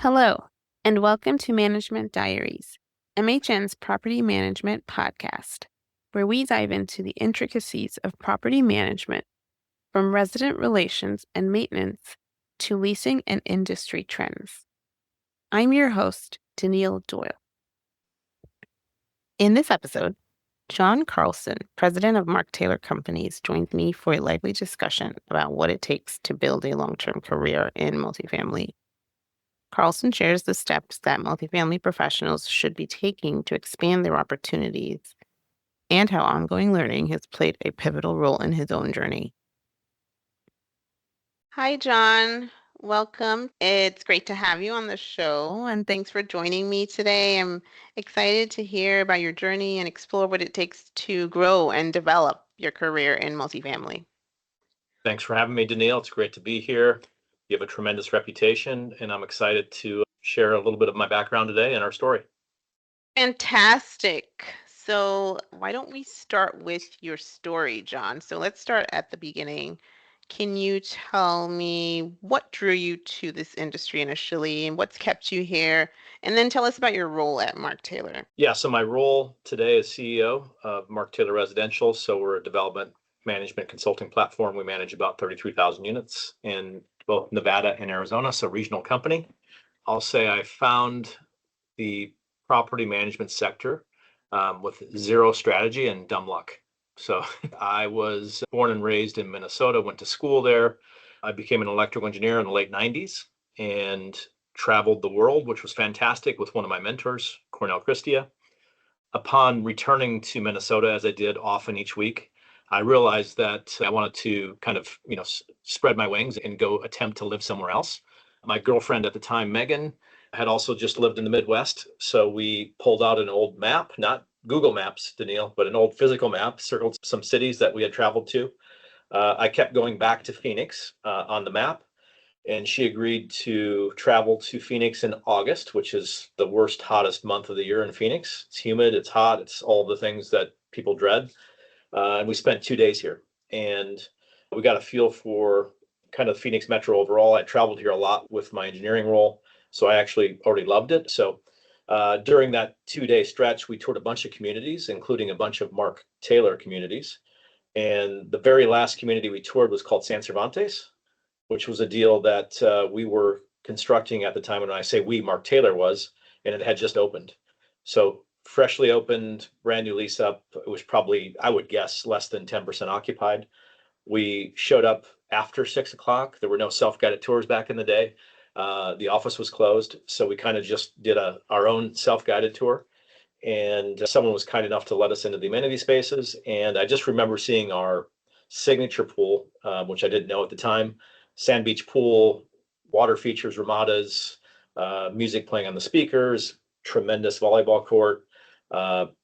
Hello, and welcome to Management Diaries, MHN's property management podcast, where we dive into the intricacies of property management, from resident relations and maintenance to leasing and industry trends. I'm your host, Denile Doyle. In this episode, John Carlson, president of Mark Taylor Companies, joined me for a lively discussion about what it takes to build a long-term career in multifamily. Carlson shares the steps that multifamily professionals should be taking to expand their opportunities and how ongoing learning has played a pivotal role in his own journey. Hi, John. Welcome. It's great to have you on the show, and thanks for joining me today. I'm excited to hear about your journey and explore what it takes to grow and develop your career in multifamily. Thanks for having me, Denile. It's great to be here. You have a tremendous reputation, and I'm excited to share a little bit of my background today and our story. Fantastic. So, why don't we start with your story, John? So, let's start at the beginning. Can you tell me what drew you to this industry initially and what's kept you here? And then tell us about your role at Mark Taylor. Yeah, so my role today is CEO of Mark Taylor Residential. So we're a development management consulting platform. We manage about 33,000 units in both Nevada and Arizona, so regional company. I'll say I found the property management sector with zero strategy and dumb luck. So I was born and raised in Minnesota, went to school there. I became an electrical engineer in the late 90s and traveled the world, which was fantastic with one of my mentors, Cornell Christia. Upon returning to Minnesota, as I did often each week, I realized that I wanted to kind of, spread my wings and go attempt to live somewhere else. My girlfriend at the time, Megan, had also just lived in the Midwest. So we pulled out an old map, not Google Maps, Denile, but an old physical map, circled some cities that we had traveled to. I kept going back to Phoenix on the map, and she agreed to travel to Phoenix in August, which is the worst, hottest month of the year in Phoenix. It's humid, it's hot, it's all the things that people dread. And we spent 2 days here, and we got a feel for kind of Phoenix Metro overall. I traveled here a lot with my engineering role, so I actually already loved it. So during that 2-day stretch, we toured a bunch of communities, including a bunch of Mark Taylor communities. And the very last community we toured was called San Cervantes, which was a deal that we were constructing at the time. When I say we, Mark Taylor was, and it had just opened. So freshly opened, brand new lease up. It was probably, I would guess, less than 10% occupied. We showed up after 6 o'clock. There were no self-guided tours back in the day. The office was closed, so we kind of just did our own self-guided tour. And someone was kind enough to let us into the amenity spaces. And I just remember seeing our signature pool, which I didn't know at the time. Sand beach pool, water features, ramadas, music playing on the speakers, tremendous volleyball court,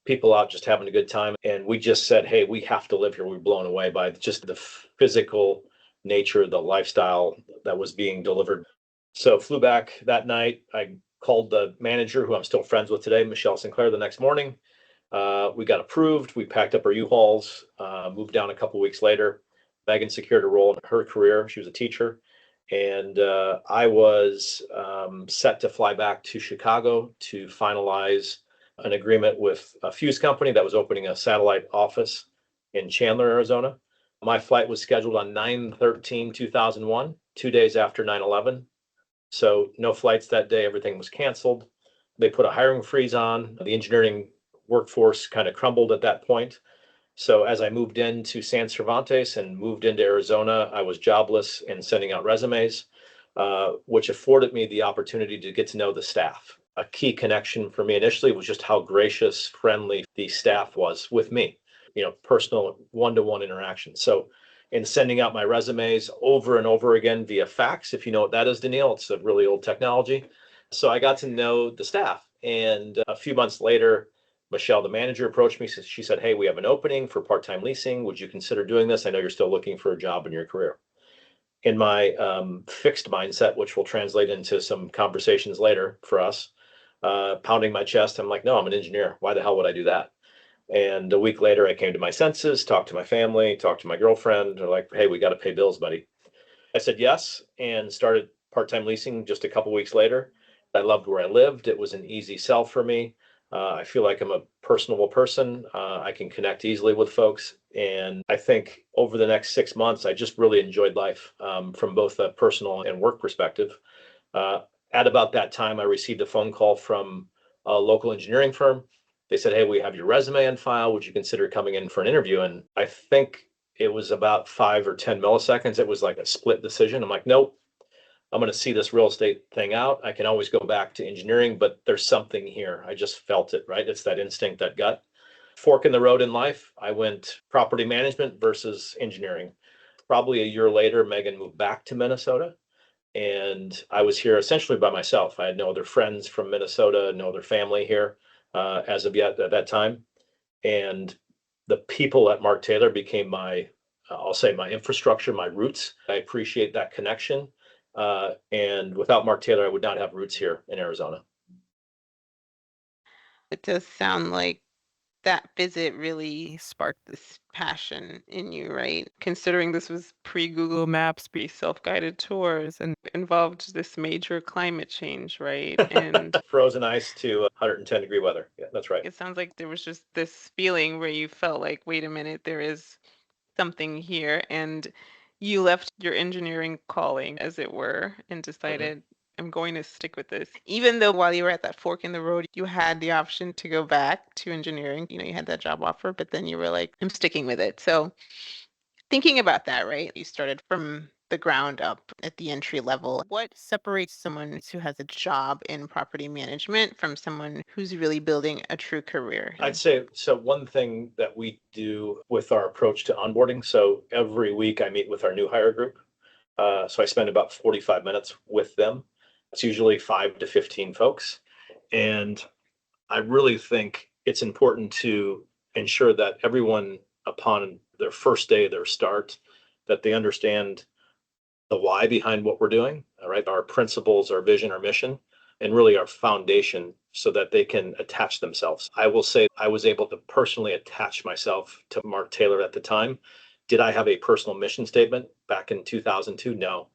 people out just having a good time. And we just said, hey, we have to live here. We were blown away by just the physical nature, the lifestyle that was being delivered. So flew back that night. I called the manager, who I'm still friends with today, Michelle Sinclair, the next morning. We got approved. We packed up our U-Hauls, moved down a couple weeks later. Megan secured a role in her career. She was a teacher. And I was set to fly back to Chicago to finalize an agreement with a Fuse company that was opening a satellite office in Chandler, Arizona. My flight was scheduled on 9/13/2001, 2 days after 9/11. So no flights that day. Everything was canceled. They put a hiring freeze on. The engineering workforce kind of crumbled at that point. So as I moved into San Cervantes and moved into Arizona, I was jobless and sending out resumes, which afforded me the opportunity to get to know the staff. A key connection for me initially was just how gracious, friendly the staff was with me, personal one-to-one interaction. So in sending out my resumes over and over again via fax, if you know what that is, Denile, it's a really old technology. So I got to know the staff. And a few months later, Michelle, the manager, approached me. She said, hey, we have an opening for part-time leasing. Would you consider doing this? I know you're still looking for a job in your career. In my fixed mindset, which will translate into some conversations later for us, pounding my chest, I'm like, no, I'm an engineer. Why the hell would I do that? And a week later, I came to my senses, talked to my family, talked to my girlfriend. They're like, hey, we got to pay bills, buddy. I said yes, and started part-time leasing just a couple weeks later. I loved where I lived. It was an easy sell for me. I feel like I'm a personable person. I can connect easily with folks. And I think over the next 6 months, I just really enjoyed life from both a personal and work perspective. Uh, at about that time, I received a phone call from a local engineering firm. They said, "Hey, we have your resume on file. Would you consider coming in for an interview?" And I think it was about 5 or 10 milliseconds. It was like a split decision. I'm like, nope, I'm going to see this real estate thing out. I can always go back to engineering, but there's something here. I just felt it, right? It's that instinct, that gut. Fork in the road in life. I went property management versus engineering. Probably a year later, Megan moved back to Minnesota. And I was here essentially by myself. I had no other friends from Minnesota, no other family here as of yet at that time. And the people at Mark Taylor became my, I'll say, my infrastructure, my roots. I appreciate that connection. And without Mark Taylor, I would not have roots here in Arizona. It does sound like that visit really sparked this passion in you, right? Considering this was pre-Google Maps, pre-self-guided tours, and involved this major climate change, right? And Frozen ice to 110-degree weather. Yeah, that's right. it sounds like there was just this feeling where you felt like, wait a minute, there is something here. And you left your engineering calling, as it were, and Mhm. decided, I'm going to stick with this. Even though while you were at that fork in the road, you had the option to go back to engineering. You had that job offer, but then you were like, I'm sticking with it. So thinking about that, right? You started from the ground up at the entry level. What separates someone who has a job in property management from someone who's really building a true career? I'd say so. One thing that we do with our approach to onboarding. So every week I meet with our new hire group. So I spend about 45 minutes with them. It's usually 5 to 15 folks. And I really think it's important to ensure that everyone, upon their first day, their start, that they understand the why behind what we're doing, all right, our principles, our vision, our mission, and really our foundation so that they can attach themselves. I will say I was able to personally attach myself to Mark Taylor at the time. Did I have a personal mission statement back in 2002? No.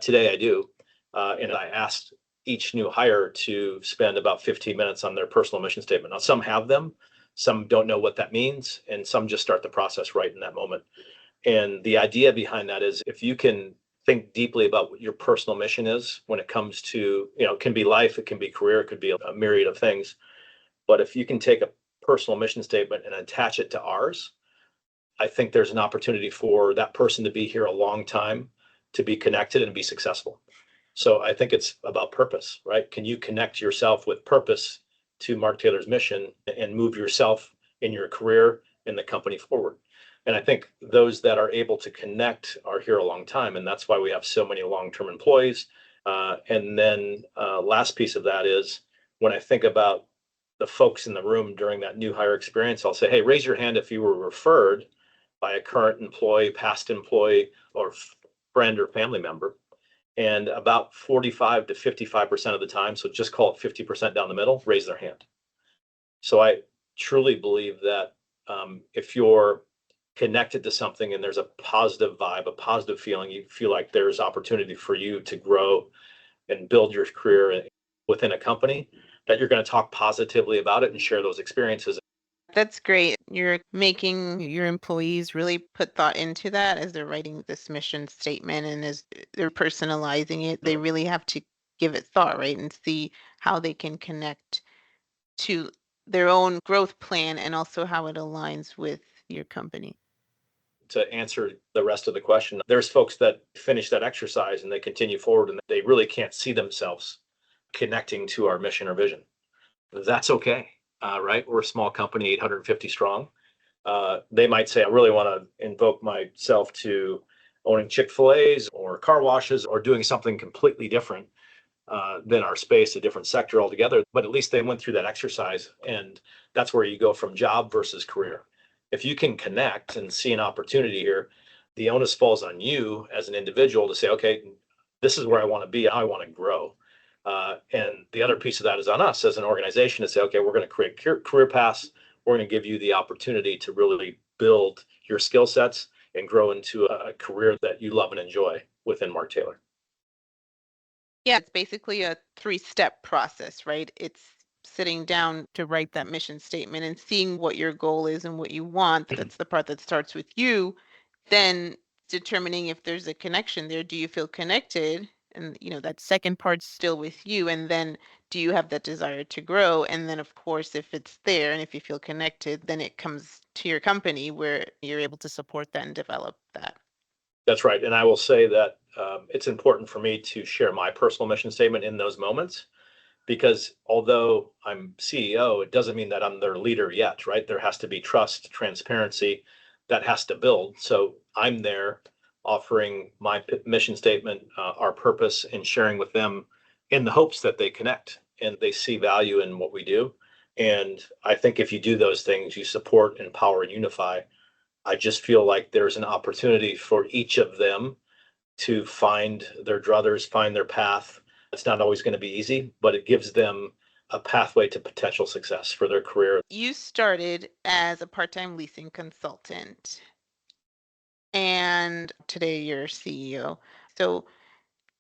Today I do. And I asked each new hire to spend about 15 minutes on their personal mission statement. Now, some have them, some don't know what that means, and some just start the process right in that moment. And the idea behind that is if you can think deeply about what your personal mission is when it comes to, it can be life, it can be career, it could be a myriad of things. But if you can take a personal mission statement and attach it to ours, I think there's an opportunity for that person to be here a long time, to be connected and be successful. So I think it's about purpose, right? Can you connect yourself with purpose to Mark Taylor's mission and move yourself in your career in the company forward? And I think those that are able to connect are here a long time. And that's why we have so many long-term employees. And then last piece of that is when I think about the folks in the room during that new hire experience, I'll say, hey, raise your hand if you were referred by a current employee, past employee, or friend or family member. And about 45 to 55% of the time, so just call it 50% down the middle, raise their hand. So I truly believe that if you're connected to something and there's a positive vibe, a positive feeling, you feel like there's opportunity for you to grow and build your career within a company, that you're going to talk positively about it and share those experiences. That's great. You're making your employees really put thought into that as they're writing this mission statement and as they're personalizing it. They Mhm. really have to give it thought, right? And see how they can connect to their own growth plan and also how it aligns with your company. To answer the rest of the question, there's folks that finish that exercise and they continue forward and they really can't see themselves connecting to our mission or vision. That's okay. Right? We're a small company, 850 strong. They might say, I really want to invoke myself to owning Chick-fil-A's or car washes or doing something completely different than our space, a different sector altogether. But at least they went through that exercise. And that's where you go from job versus career. If you can connect and see an opportunity here, the onus falls on you as an individual to say, okay, this is where I want to be. I want to grow. And the other piece of that is on us as an organization to say, okay, we're going to create career paths. We're going to give you the opportunity to really build your skill sets and grow into a career that you love and enjoy within Mark Taylor. Yeah, it's basically a three-step process, right? It's sitting down to write that mission statement and seeing what your goal is and what you want. That's the part that starts with you. Then determining if there's a connection there. Do you feel connected? And that second part's still with you. And then do you have that desire to grow? And then of course, if it's there and if you feel connected, then it comes to your company where you're able to support that and develop that. That's right. And I will say that it's important for me to share my personal mission statement in those moments because although I'm CEO, it doesn't mean that I'm their leader yet, right? There has to be trust, transparency that has to build. So I'm there offering my mission statement, our purpose, and sharing with them in the hopes that they connect and they see value in what we do. And I think if you do those things, you support, empower, and unify. I just feel like there's an opportunity for each of them to find their druthers, find their path. It's not always going to be easy, but it gives them a pathway to potential success for their career. You started as a part-time leasing consultant, and today you're CEO. So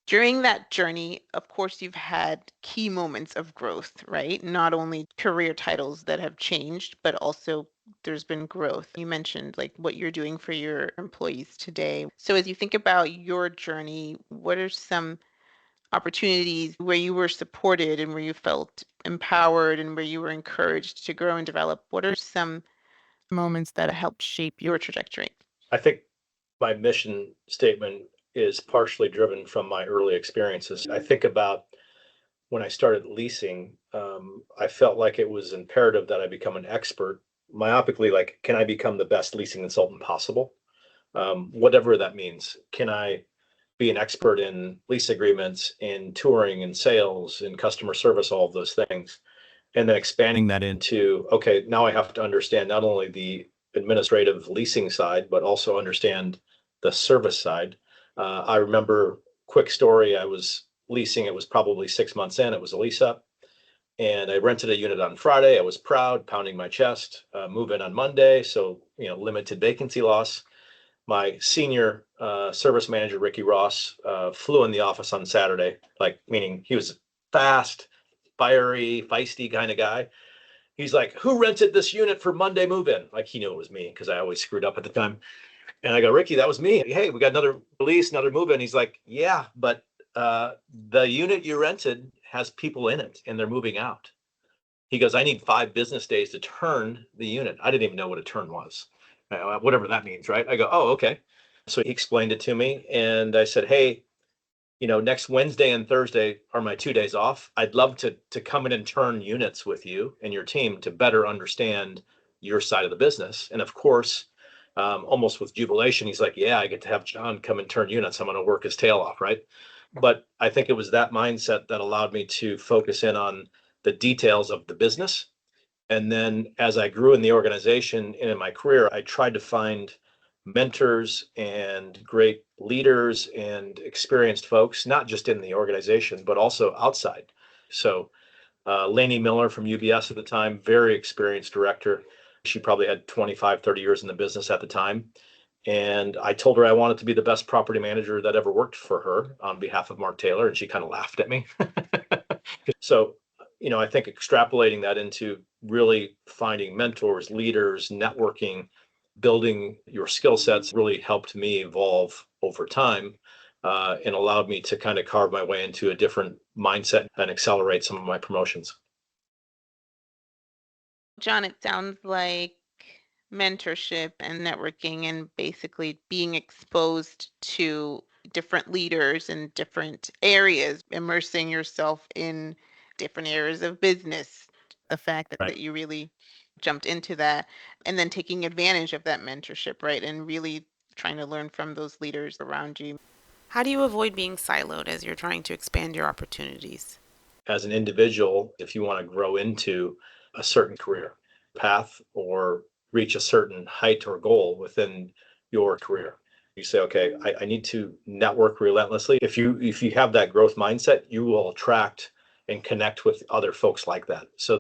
during that journey, of course, you've had key moments of growth, right? Not only career titles that have changed, but also there's been growth. You mentioned like what you're doing for your employees today. So as you think about your journey, what are some opportunities where you were supported and where you felt empowered and where you were encouraged to grow and develop? What are some moments that helped shape your trajectory? I think my mission statement is partially driven from my early experiences. I think about when I started leasing, I felt like it was imperative that I become an expert myopically, like, can I become the best leasing consultant possible? Whatever that means. Can I be an expert in lease agreements, in touring, in sales, in customer service, all of those things? And then expanding that into, okay, now I have to understand not only the administrative leasing side, but also understand the service side. I remember, quick story, I was leasing, it was probably 6 months in, it was a lease up. And I rented a unit on Friday. I was proud, pounding my chest, move in on Monday. So, limited vacancy loss. My senior service manager, Ricky Ross, flew in the office on Saturday, like, meaning he was fast, fiery, feisty kind of guy. He's like, who rented this unit for Monday move in? Like, he knew it was me because I always screwed up at the time. And I go, Ricky, that was me. Hey, we got another release, another move in. He's like, yeah, but the unit you rented has people in it and they're moving out. He goes, I need 5 business days to turn the unit. I didn't even know what a turn was, whatever that means, right? I go, oh, okay. So he explained it to me. And I said, hey, next Wednesday and Thursday are my 2 days off. I'd love to come in and turn units with you and your team to better understand your side of the business. And of course, almost with jubilation, he's like, yeah, I get to have John come and turn units. I'm going to work his tail off, right? But I think it was that mindset that allowed me to focus in on the details of the business. And then as I grew in the organization and in my career, I tried to find mentors and great leaders and experienced folks, not just in the organization, but also outside. So Lainey Miller from UBS at the time, very experienced director. She probably had 25, 30 years in the business at the time. And I told her I wanted to be the best property manager that ever worked for her on behalf of Mark Taylor. And she kind of laughed at me. So, I think extrapolating that into really finding mentors, leaders, networking, building your skill sets really helped me evolve over time, and allowed me to kind of carve my way into a different mindset and accelerate some of my promotions. John, it sounds like mentorship and networking and basically being exposed to different leaders in different areas, immersing yourself in different areas of business. The fact that, Right. that you really jumped into that and then taking advantage of that mentorship, right? And really trying to learn from those leaders around you. How do you avoid being siloed as you're trying to expand your opportunities? As an individual, if you want to grow into a certain career path or reach a certain height or goal within your career, you say, okay, I need to network relentlessly. If you have that growth mindset, you will attract and connect with other folks like that. So,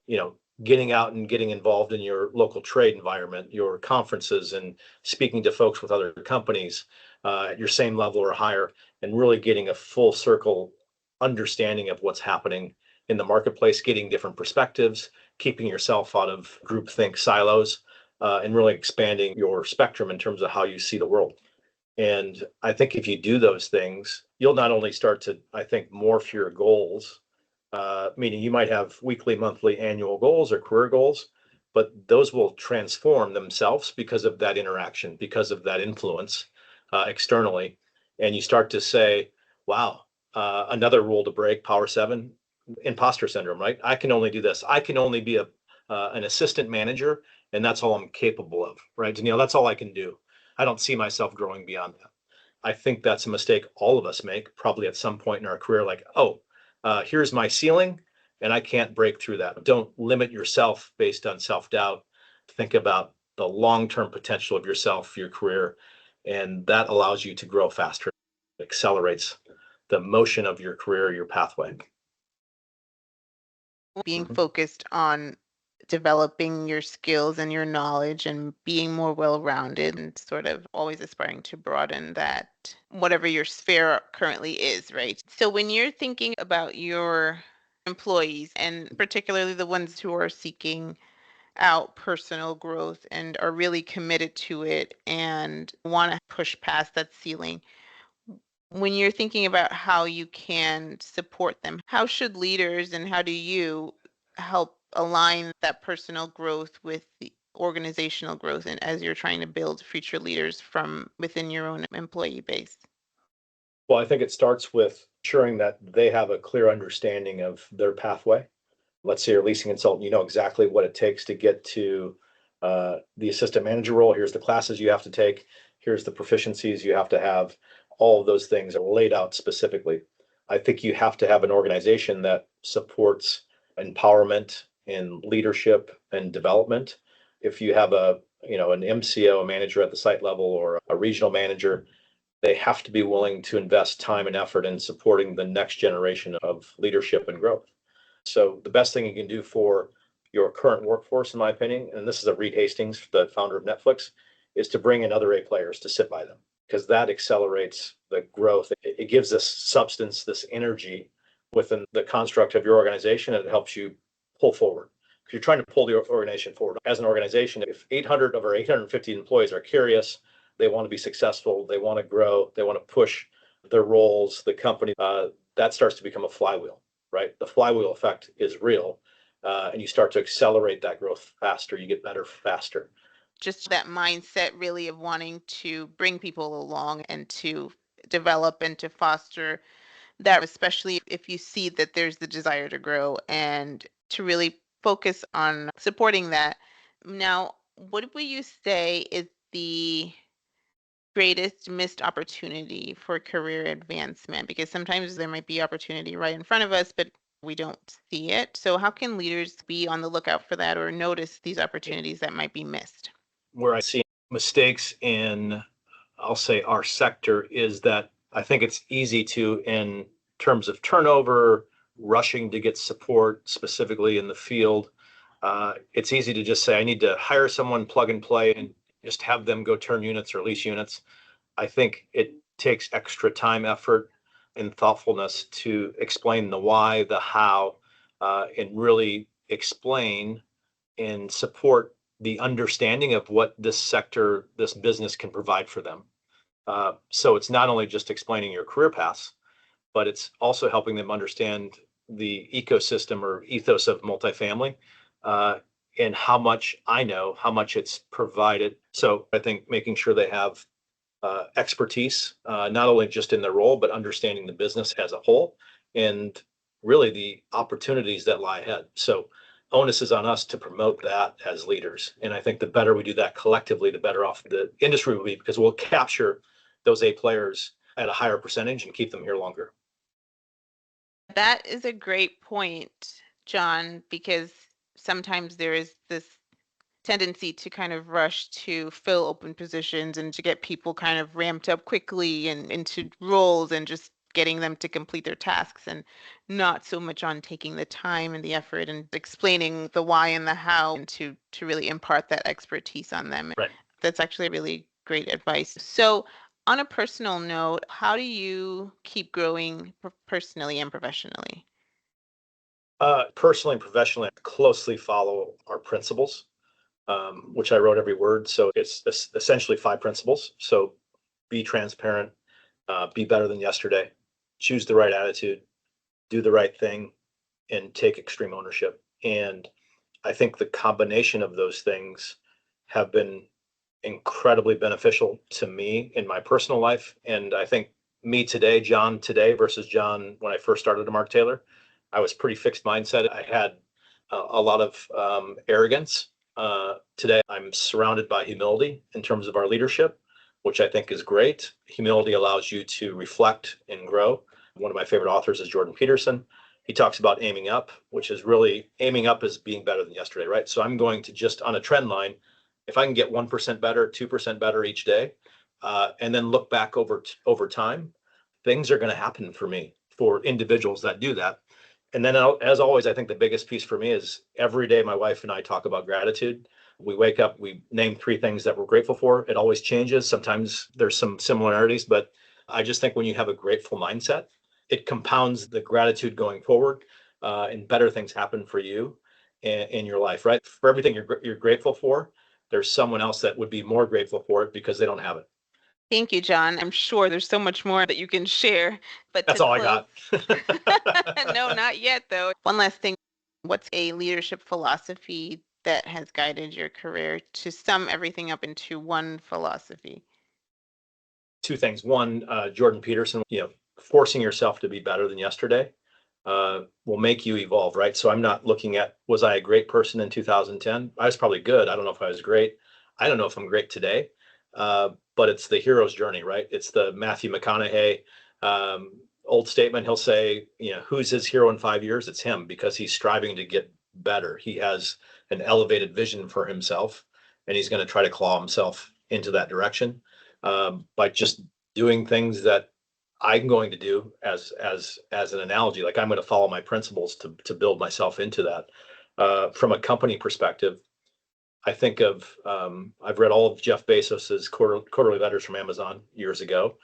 getting out and getting involved in your local trade environment, your conferences, and speaking to folks with other companies at your same level or higher, and really getting a full circle understanding of what's happening in the marketplace, getting different perspectives, keeping yourself out of groupthink silos, and really expanding your spectrum in terms of how you see the world. And I think if you do those things, you'll not only start to, I think, morph your goals, meaning you might have weekly, monthly, annual goals or career goals, but those will transform themselves because of that interaction, because of that influence externally. And you start to say, wow, another rule to break, power seven, imposter syndrome, right? I can only do this. I can only be an assistant manager, and that's all I'm capable of, right? Denile, that's all I can do. I don't see myself growing beyond that. I think that's a mistake all of us make, probably at some point in our career, like, oh, here's my ceiling, and I can't break through that. Don't limit yourself based on self-doubt. Think about the long-term potential of yourself, your career, and that allows you to grow faster. It accelerates the motion of your career, your pathway. Being Mhm. focused on developing your skills and your knowledge and being more well-rounded and sort of always aspiring to broaden that, whatever your sphere currently is, right? So when you're thinking about your employees and particularly the ones who are seeking out personal growth and are really committed to it and want to push past that ceiling, when you're thinking about how you can support them, how should leaders and how do you help align that personal growth with the organizational growth and as you're trying to build future leaders from within your own employee base? Well, I think it starts with ensuring that they have a clear understanding of their pathway. Let's say you're a leasing consultant, you know exactly what it takes to get to the assistant manager role. Here's the classes you have to take. Here's the proficiencies you have to have. All of those things are laid out specifically. I think you have to have an organization that supports empowerment and leadership and development. If you have an MCO, a manager at the site level, or a regional manager, they have to be willing to invest time and effort in supporting the next generation of leadership and growth. So the best thing you can do for your current workforce, in my opinion, and this is a Reed Hastings, the founder of Netflix, is to bring in other A players to sit by them because that accelerates the growth. It gives this substance, this energy within the construct of your organization, and it helps you pull forward. Because you're trying to pull the organization forward. As an organization, if 800 of our 850 employees are curious, they want to be successful, they want to grow, they want to push their roles, the company, that starts to become a flywheel, right? The flywheel effect is real, and you start to accelerate that growth faster. You get better faster. Just that mindset really of wanting to bring people along and to develop and to foster that, especially if you see that there's the desire to grow and to really focus on supporting that. Now, what would you say is the greatest missed opportunity for career advancement? Because sometimes there might be opportunity right in front of us, but we don't see it. So, how can leaders be on the lookout for that or notice these opportunities that might be missed? Where I see mistakes in, I'll say, our sector is that I think it's easy to, in terms of turnover, rushing to get support, specifically in the field. It's easy to just say, I need to hire someone, plug and play, and just have them go turn units or lease units. I think it takes extra time, effort, and thoughtfulness to explain the why, the how, and really explain and support the understanding of what this sector, this business can provide for them. So it's not only just explaining your career paths, but it's also helping them understand the ecosystem or ethos of multifamily, uh, and how much I know, how much it's provided. So I think making sure they have expertise, not only just in their role, but understanding the business as a whole and really the opportunities that lie ahead. So onus is on us to promote that as leaders. And I think the better we do that collectively, the better off the industry will be because we'll capture those A players at a higher percentage and keep them here longer. That is a great point, John, because sometimes there is this tendency to kind of rush to fill open positions and to get people kind of ramped up quickly and into roles and just getting them to complete their tasks and not so much on taking the time and the effort and explaining the why and the how and to really impart that expertise on them. Right. That's actually really great advice. So On a personal note, how do you keep growing personally and professionally? Personally and professionally, I closely follow our principles, which I wrote every word. So it's essentially five principles. So be transparent, be better than yesterday, choose the right attitude, do the right thing, and take extreme ownership. And I think the combination of those things have been incredibly beneficial to me in my personal life. And I think me today, John today versus John when I first started at Mark Taylor, I was pretty fixed mindset. I had a lot of arrogance. Today, I'm surrounded by humility in terms of our leadership, which I think is great. Humility allows you to reflect and grow. One of my favorite authors is Jordan Peterson. He talks about aiming up, which is really aiming up as being better than yesterday, right? So I'm going to just on a trend line, if I can get 1% better, 2% better each day, and then look back over time, things are going to happen for me for individuals that do that. And then, as always, I think the biggest piece for me is every day my wife and I talk about gratitude. We wake up, we name three things that we're grateful for. It always changes. Sometimes there's some similarities, but I just think when you have a grateful mindset, it compounds the gratitude going forward, and better things happen for you in your life, right? For everything you're grateful for, there's someone else that would be more grateful for it because they don't have it. Thank you, John. I'm sure there's so much more that you can share. But That's to all I close, got. no, not yet, though. One last thing. What's a leadership philosophy that has guided your career to sum everything up into one philosophy? Two things. One, Jordan Peterson, forcing yourself to be better than yesterday will make you evolve, right? So I'm not looking at, was I a great person in 2010? I was probably good. I don't know if I was great. I don't know if I'm great today. But it's the hero's journey, right? It's the Matthew McConaughey old statement. He'll say, who's his hero in 5 years? It's him because he's striving to get better. He has an elevated vision for himself and he's going to try to claw himself into that direction by just doing things that I'm going to do as an analogy. Like I'm going to follow my principles to build myself into that. From a company perspective, I think of I've read all of Jeff Bezos's quarterly letters from Amazon years ago.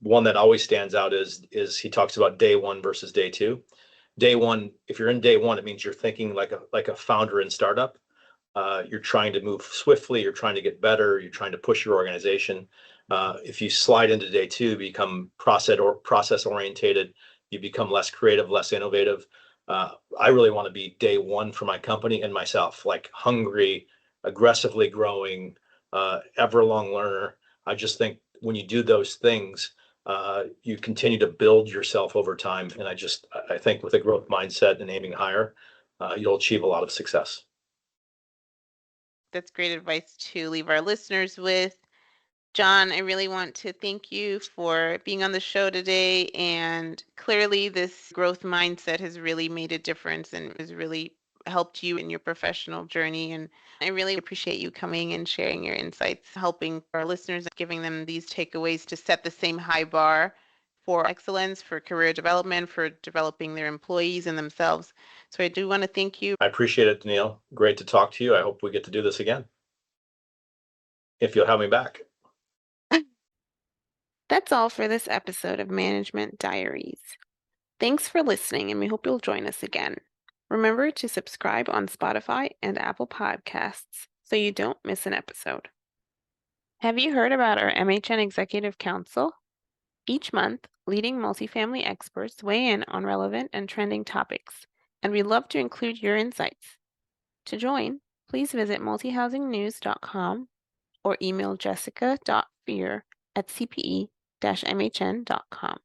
One that always stands out is he talks about day one versus day two. Day one, if you're in day one, it means you're thinking like a founder in startup. You're trying to move swiftly, you're trying to get better, you're trying to push your organization. If you slide into day two, become process orientated, you become less creative, less innovative. I really want to be day one for my company and myself, like hungry, aggressively growing, ever long learner. I just think when you do those things, you continue to build yourself over time. And I think with a growth mindset and aiming higher, you'll achieve a lot of success. That's great advice to leave our listeners with. John, I really want to thank you for being on the show today. And clearly, this growth mindset has really made a difference and has really helped you in your professional journey. And I really appreciate you coming and sharing your insights, helping our listeners, giving them these takeaways to set the same high bar for excellence, for career development, for developing their employees and themselves. So I do want to thank you. I appreciate it, Denile. Great to talk to you. I hope we get to do this again. If you'll have me back. That's all for this episode of Management Diaries. Thanks for listening, and we hope you'll join us again. Remember to subscribe on Spotify and Apple Podcasts so you don't miss an episode. Have you heard about our MHN Executive Council? Each month, leading multifamily experts weigh in on relevant and trending topics, and we'd love to include your insights. To join, please visit multihousingnews.com or email jessica.fear@cpe-mhn.com.